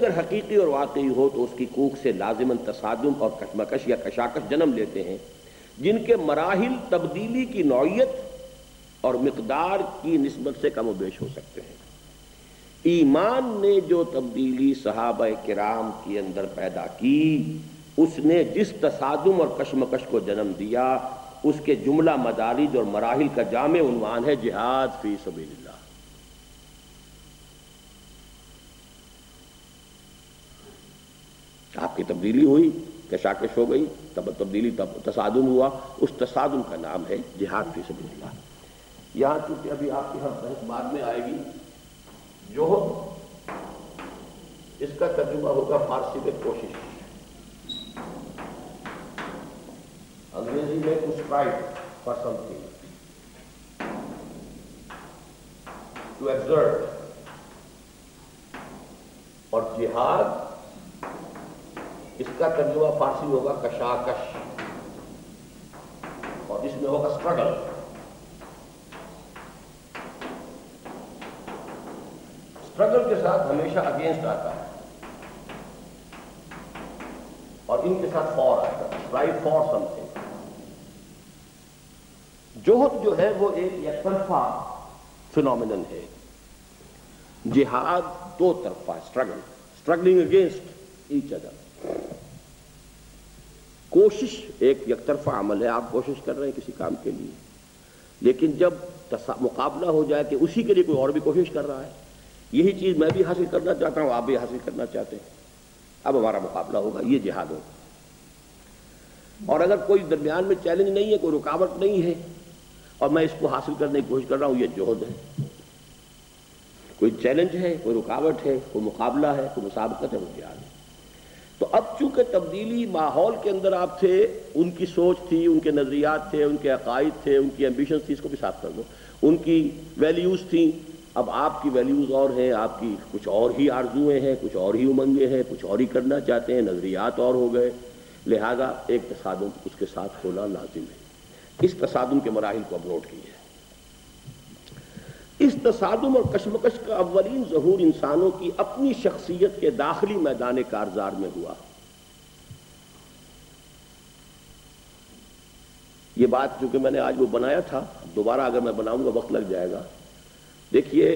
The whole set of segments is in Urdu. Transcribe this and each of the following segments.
اگر حقیقی اور واقعی ہو تو اس کی کوکھ سے لازماً تصادم اور کشمکش یا کشاکش جنم لیتے ہیں، جن کے مراحل تبدیلی کی نوعیت اور مقدار کی نسبت سے کم و بیش ہو سکتے ہیں۔ ایمان نے جو تبدیلی صحابہ کرام کے اندر پیدا کی، اس نے جس تصادم اور کشمکش کو جنم دیا، اس کے جملہ مدارج اور مراحل کا جامع عنوان ہے جہاد فی سبیل اللہ۔ آپ کی تبدیلی ہوئی، کشاکش ہو گئی، تبدیلی تصادم ہوا، اس تصادم کا نام ہے جہاد فی سبیل اللہ۔ یہاں چونکہ ابھی آپ کی ہم بحث بعد میں آئے گی، جوہد اس کا ترجمہ ہوگا فارسی میں کوشش، انگریزی میں to strive for something, to exert, اور جہاد اس کا ترجمہ فارسی میں ہوگا کشاکش، اور اس میں ہوگا اسٹرگل۔ اسٹرگل کے ساتھ ہمیشہ اگینسٹ آتا ہے، اور ان کے ساتھ فار آتا ہے، اسٹرائیو فار سم تھنگ۔ جوہد جو ہے وہ ایک یک طرفہ فینومینن ہے، جہاد دو طرفہ، اسٹرگلنگ اگینسٹ ایچ ادر۔ کوشش ایک یک طرفہ عمل ہے، آپ کوشش کر رہے ہیں کسی کام کے لیے، لیکن جب مقابلہ ہو جائے کہ اسی کے لیے کوئی اور بھی کوشش کر رہا ہے، یہی چیز میں بھی حاصل کرنا چاہتا ہوں، آپ بھی حاصل کرنا چاہتے ہیں، اب ہمارا مقابلہ ہوگا، یہ جہاد ہوگا۔ اور اگر کوئی درمیان میں چیلنج نہیں ہے، کوئی رکاوٹ نہیں ہے، اور میں اس کو حاصل کرنے کی کوشش کر رہا ہوں، یہ جوہد ہے۔ کوئی چیلنج ہے، کوئی رکاوٹ ہے، کوئی مقابلہ ہے، کوئی مسابقت ہے، وہ جہاد ہے۔ تو اب چونکہ تبدیلی ماحول کے اندر آپ تھے، ان کی سوچ تھی، ان کے نظریات تھے، ان کے عقائد تھے، ان کی ایمبیشنز تھی، اس کو بھی صاف کر دو، ان کی ویلیوز تھیں، اب آپ کی ویلیوز اور ہیں، آپ کی کچھ اور ہی آرزویں ہیں، کچھ اور ہی امنگیں ہیں، کچھ اور ہی کرنا چاہتے ہیں، نظریات اور ہو گئے، لہذا ایک تصادم اس کے ساتھ ہونا لازم ہے۔ اس تصادم کے مراحل کو اب نوٹ کیجیے۔ اس تصادم اور کشمکش کا اولین ظہور انسانوں کی اپنی شخصیت کے داخلی میدان کارزار میں ہوا۔ یہ بات جو کہ میں نے آج وہ بنایا تھا، دوبارہ اگر میں بناؤں گا وقت لگ جائے گا۔ دیکھیے،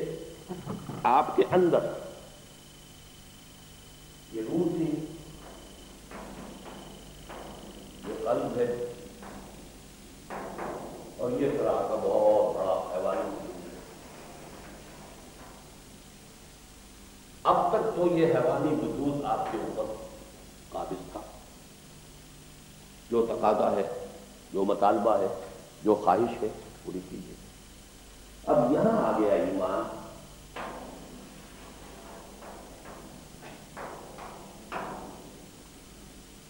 آپ کے اندر یہ روح تھی، یہ قلب ہے، اور یہ طرح کا بہت بڑا حیوانی وجود ہے۔ اب تک تو یہ حیوانی وجود آپ کے اوپر قابض تھا، جو تقاضا ہے، جو مطالبہ ہے، جو خواہش ہے، پوری کیجیے۔ اب یہاں آ گیا ایمان،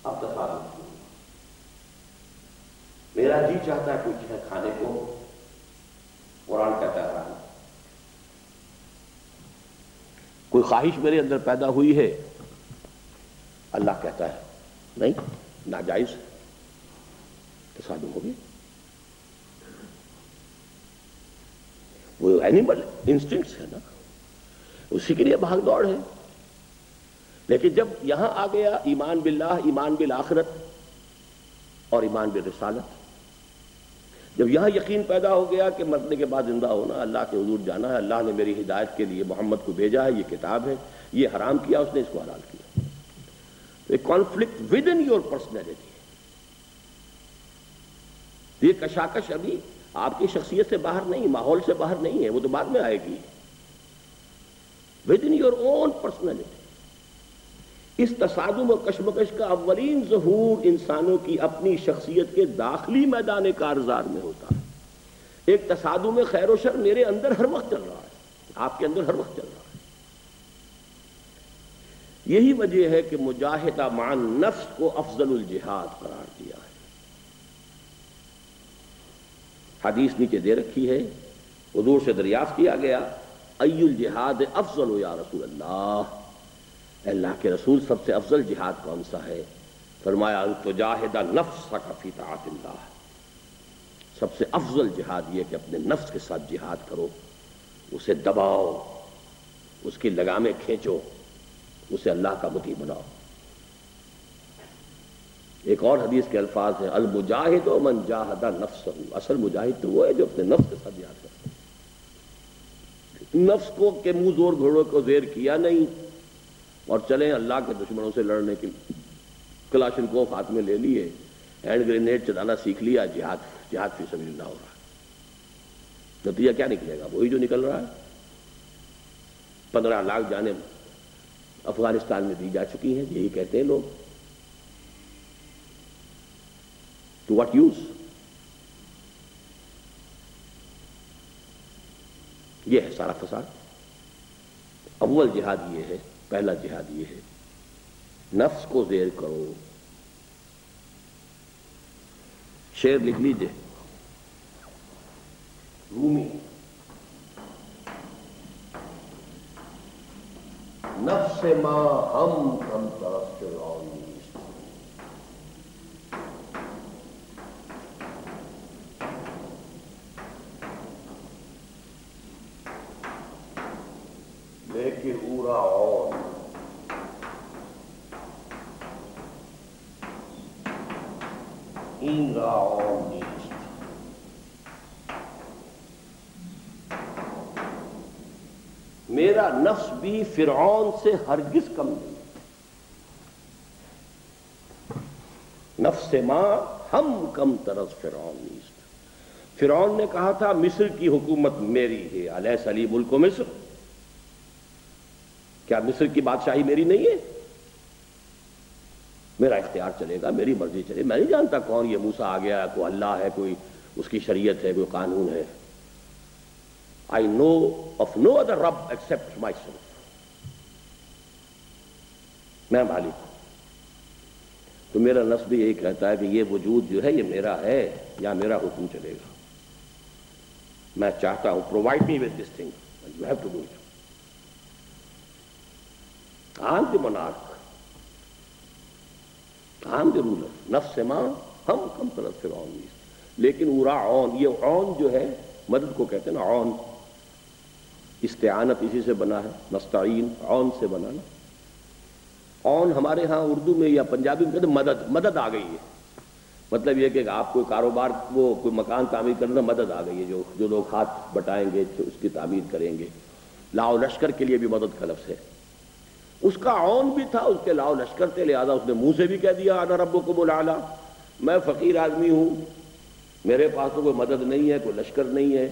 اب تصادم شروع۔ میرا جی چاہتا ہے کچھ ہے کھانے کو، قرآن کہتا ہے حرام۔ کوئی خواہش میرے اندر پیدا ہوئی ہے، اللہ کہتا ہے نہیں، ناجائز، تصادم ہو گیا۔ وہ اینیمل انسٹنکٹس ہے نا، اسی کے لیے بھاگ دوڑ ہے۔ لیکن جب یہاں آ گیا ایمان باللہ، ایمان بالآخرت اور ایمان بالرسالت، جب یہاں یقین پیدا ہو گیا کہ مرنے کے بعد زندہ ہونا، اللہ کے حضور جانا ہے، اللہ نے میری ہدایت کے لیے محمد کو بھیجا ہے، یہ کتاب ہے، یہ حرام کیا اس نے، اس کو حلال کیا، تو ایک conflict with in your personality. یہ کشاکش ابھی آپ کی شخصیت سے باہر نہیں، ماحول سے باہر نہیں ہے، وہ تو بعد میں آئے گی، within your own personality. اس تصادم اور کشمکش کا اولین ظہور انسانوں کی اپنی شخصیت کے داخلی میدان کارزار میں ہوتا ہے۔ ایک تصادم خیر و شر میرے اندر ہر وقت چل رہا ہے، آپ کے اندر ہر وقت چل رہا ہے۔ یہی وجہ ہے کہ مجاہدہ مع النفس کو افضل الجہاد قرار دیا ہے۔ حدیث نیچے دے رکھی ہے، حضور سے دریافت کیا گیا، ای الجہاد افضل یا رسول اللہ، اللہ کے رسول سب سے افضل جہاد کون سا ہے؟ فرمایا ان تجاہد نفسک فی طاعت اللہ، سب سے افضل جہاد یہ کہ اپنے نفس کے ساتھ جہاد کرو، اسے دباؤ، اس کی لگامیں کھینچو، اسے اللہ کا مطیع بناؤ۔ ایک اور حدیث کے الفاظ ہیں، المجاہد من جاہد نفسہ، اصل مجاہد تو وہ ہے جو اپنے نفس کے ساتھ جہاد کرتا ہے، نفس کو کہ منہ زور گھوڑوں کو زیر کیا نہیں اور چلیں اللہ کے دشمنوں سے لڑنے کے لیے، کلاشن کوف ہاتھ میں لے لیے، ہینڈ گرینیڈ چلانا سیکھ لیا، جہاد فی سبیل اللہ ہو رہا ہے، نتیجہ کیا نکلے گا؟ وہی جو نکل رہا ہے۔ 15 لاکھ جانیں افغانستان میں دی جا چکی ہیں، یہی کہتے ہیں لوگ، to what use؟ یہ ہے سارا فساد۔ اول جہاد یہ ہے، پہلا جہاد یہ ہے، نفس کو زیر کرو۔ شعر لکھ لیجئے، رومی، نفس ما ہم طرف فرعون، لیکن اورا اور این را اور نیست۔ میرا نفس بھی فرعون سے ہرگز کم نہیں، نفس ما ہم کم طرز فرعون نیست۔ فرعون نے کہا تھا مصر کی حکومت میری ہے، الیس لی ملک مصر، کیا مصر کی بادشاہی میری نہیں ہے؟ میرا اختیار چلے گا، میری مرضی چلے، میں نہیں جانتا کون یہ موسیٰ آ گیا، کوئی اللہ ہے، کوئی اس کی شریعت ہے، کوئی قانون ہے۔ I know of no other Rabb except myself۔ میں مالک ہوں۔ تو میرا نفس بھی یہی کہتا ہے کہ یہ وجود جو ہے یہ میرا ہے یا میرا حکم چلے گا، میں چاہتا ہوں provide me with this thing and you have to do it۔ I'm the monarch، I'm the ruler، نفس ما ہم کم طرف فرعون نیست، لیکن اورا عون، یہ عون جو ہے مدد کو کہتے ہیں نا، عون، استعانت اسی سے بنا ہے، نستعین، عون سے بنا نا۔ عون ہمارے ہاں اردو میں یا پنجابی میں کہتے ہیں مدد، مدد آ گئی ہے، مطلب یہ کہ آپ کوئی کاروبار، وہ کوئی مکان تعمیر کرنا، مدد آ گئی ہے، جو لوگ ہاتھ بٹائیں گے اس کی تعمیر کریں گے۔ لاؤ لشکر کے لیے بھی مدد کا لفظ ہے، اس کا عون بھی تھا، اس کے لاؤ لشکر تھے، لہذا اس نے منہ سے بھی کہہ دیا انا ربکم الاعلی، میں فقیر آدمی ہوں، میرے پاس تو کوئی مدد نہیں ہے، کوئی لشکر نہیں ہے،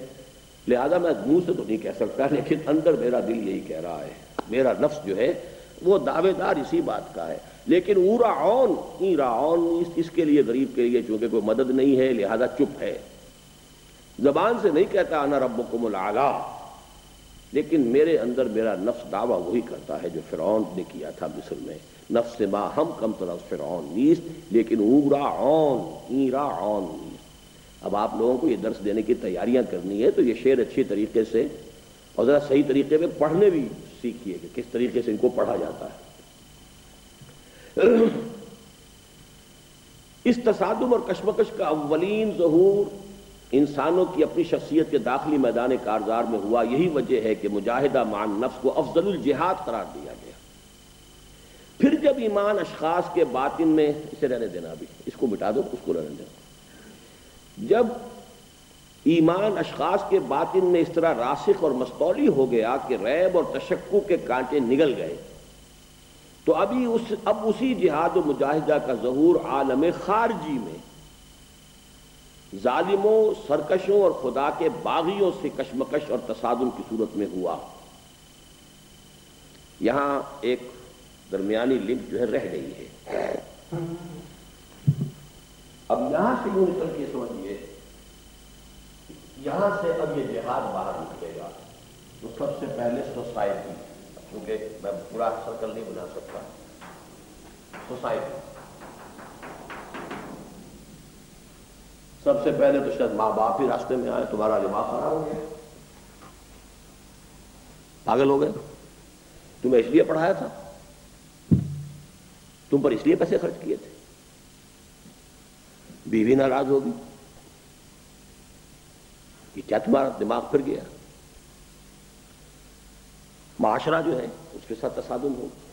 لہذا میں منہ سے تو نہیں کہہ سکتا، لیکن اندر میرا دل یہی کہہ رہا ہے، میرا نفس جو ہے وہ دعوے دار اسی بات کا ہے۔ لیکن اورا عون، ایرا عون، اس کے لیے غریب کے لیے چونکہ کوئی مدد نہیں ہے لہذا چپ ہے، زبان سے نہیں کہتا انا ربکم الاعلی، لیکن میرے اندر میرا نفس دعویٰ وہی کرتا ہے جو فرعون نے کیا تھا مصر میں، نفس ما ہم کم طرف فرعون نیست، لیکن اورا عون، ایرا عون نیست۔ اب آپ لوگوں کو یہ درس دینے کی تیاریاں کرنی ہے تو یہ شعر اچھی طریقے سے اور ذرا صحیح طریقے میں پڑھنے بھی سیکھیے کہ کس طریقے سے ان کو پڑھا جاتا ہے۔ اس تصادم اور کشمکش کا اولین ظہور انسانوں کی اپنی شخصیت کے داخلی میدان کارزار میں ہوا، یہی وجہ ہے کہ مجاہدہ مع النفس کو افضل الجہاد قرار دیا گیا۔ پھر جب ایمان اشخاص کے باطن میں، اسے رہنے دینا، ابھی اس کو مٹا دو، اس کو رہنے دینا، جب ایمان اشخاص کے باطن میں اس طرح راسخ اور مستولی ہو گیا کہ ریب اور تشکک کے کانٹے نگل گئے، تو اب اسی جہاد و مجاہدہ کا ظہور عالم خارجی میں ظالموں، سرکشوں اور خدا کے باغیوں سے کشمکش اور تصادم کی صورت میں ہوا۔ یہاں ایک درمیانی لنک جو ہے رہ گئی ہے، اب یہاں سے یوں نکل کے سمجھیے، یہاں سے اب یہ جہاد باہر نکلے گا تو سب سے پہلے سوسائٹی، کیونکہ میں پورا سرکل نہیں بنا سکتا، سوسائٹی سب سے پہلے تو شاید ماں باپ ہی راستے میں آئے، تمہارا دماغ خراب ہو گیا، پاگل ہو گئے، تمہیں اس لیے پڑھایا تھا، تم پر اس لیے پیسے خرچ کیے تھے، بیوی ناراض ہوگی، کہ کیا تمہارا دماغ پھر گیا، معاشرہ جو ہے اس کے ساتھ تصادم ہوگا۔